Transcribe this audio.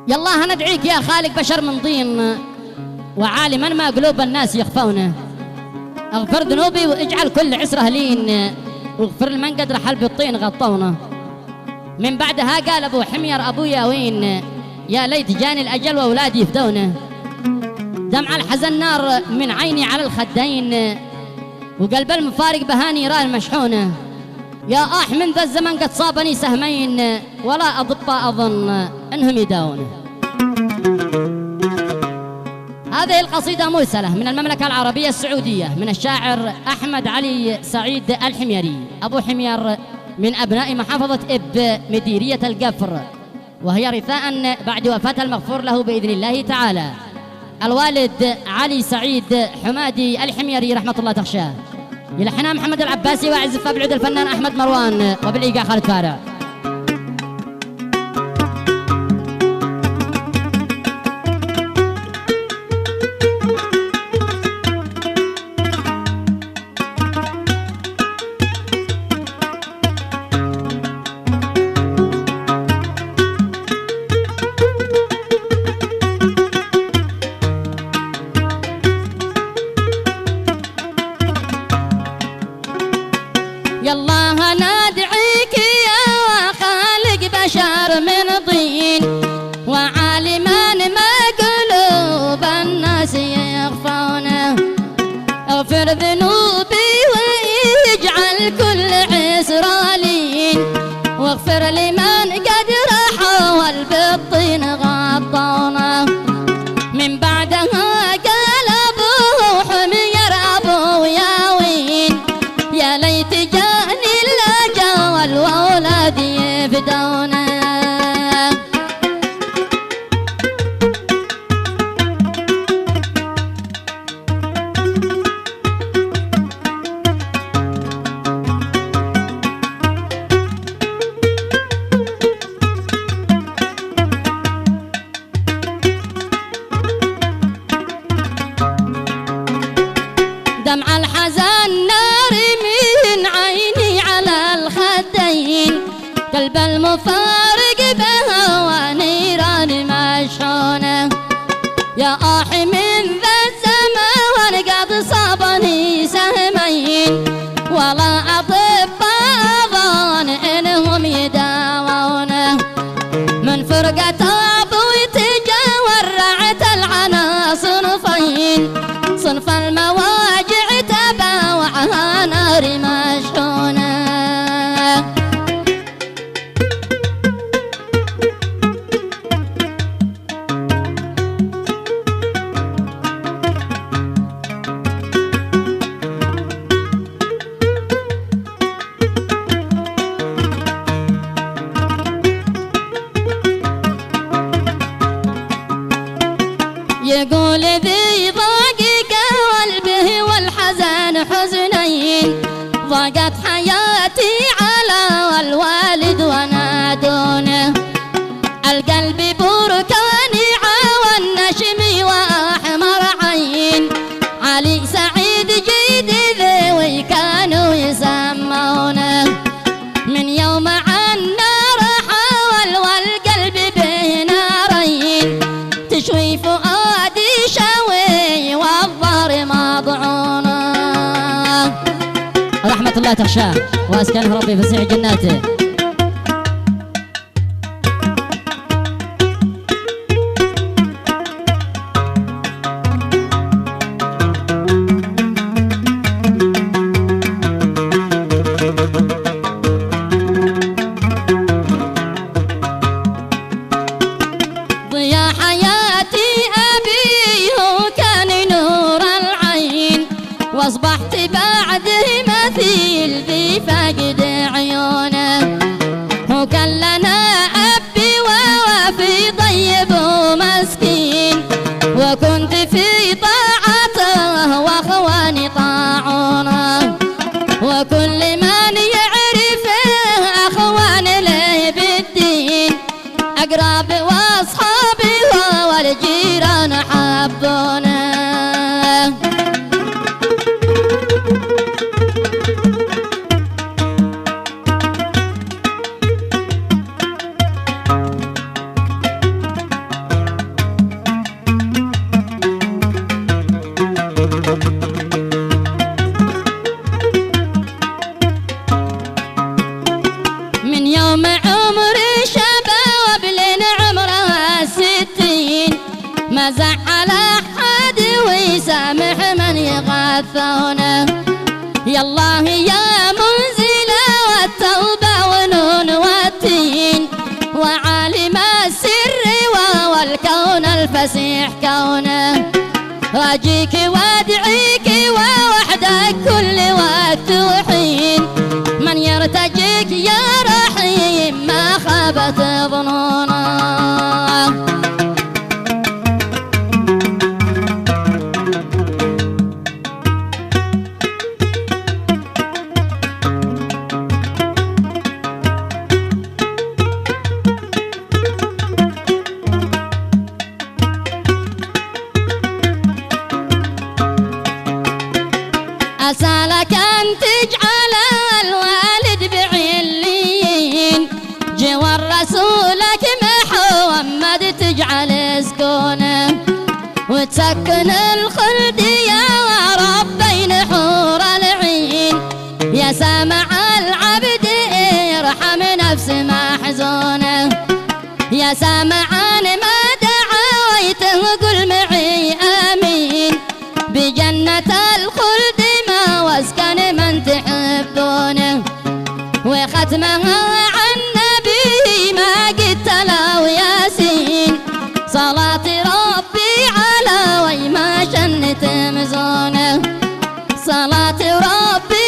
يا الله ندعيك يا خالق بشر من طين، وعالما ما قلوب الناس يخفونه. اغفر ذنوبي واجعل كل عسره لين، واغفر لمن قد رحل بالطين غطونا. من بعدها قال ابو حمير ابويا وين، يا ليت جاني الاجل واولادي يفدونه. دمع الحزن نار من عيني على الخدين، وقلب المفارق بهاني ران مشحونه. يا من ذا الزمن قد صابني سهمين، ولا اضباء اظن انهم يداونه. هذه القصيدة مرسلة من المملكة العربية السعودية من الشاعر أحمد علي سعيد الحميري، أبو حمير من أبناء محافظة إب مديرية القفر، وهي رثاء بعد وفاة المغفور له بإذن الله تعالى الوالد علي سعيد حمادي الحميري رحمة الله تخشاه. يلحنها محمد العباسي ويعزفها بالعود الفنان أحمد مروان، وبالإيقاع خالد فارع. يالله ندعيك يا خالق بشر من طين، وعالما ما قلوب الناس يخفونه. اغفر ذنوبي واجعل كل عسر لين، واغفر لمن قد رحل بالطين غطونا. من بعدها قال ابو حمير ابويا وين، يا ليت جاني الاجل والاولاد يفدونه. دمع الحزن نار من عيني على الخدين، قلب المفارق بهوى نيران مشحونه. يا من ذا الزمان قد صابني سهمين، ولا اطباء ظن انهم يداوونه. من فرقة ابوي تجاورعت العنا صنفين، صنف المواجع تباوعها نار مشحونه. يقول ذي ضاق قلبه والحزن حزنين، ضاقت حياتي على الوالد ونادونه. القلب بركاني والنشم واحمر عين، علي سعيد جيد ذوي كانوا يسمونه. من يوم عنا رحل والقلب به نارين، تشوي فؤادي شوي والظهر مضعونه. رحمة الله تخشاه وأسكنه ربي فسيح جناته. ضيا حياتي أبي هو كان نور العين، واصبحت بعده مثيل ذي فقد عيونه. هو كان لنا أبي ووفي طيب ومسكين، وكنت في طاعته واخواني طاعونه. وكل من يعرفه اخوان له بالدين، اقرب واصحابي فسيح كونه، واجيك وادعيك ووحدك كل وقت وحين، من يرتجيك يا رحيم ما خابت ظنونه. أسألك أن تجعل الوالد بعليين، جوار رسولك محمد تجعل سكونه، وتسكن الخلد يا رب بين حور العين، يا سامع العبد ارحم نفس محزونه، يا سامعان ما دعويته قل معي آمين، بجنة الخلد واسكن من تحبونه، وختمها عن نبي ما قد تلاو ياسين، صلاة ربي على وي ما شنت مزونه، صلاة ربي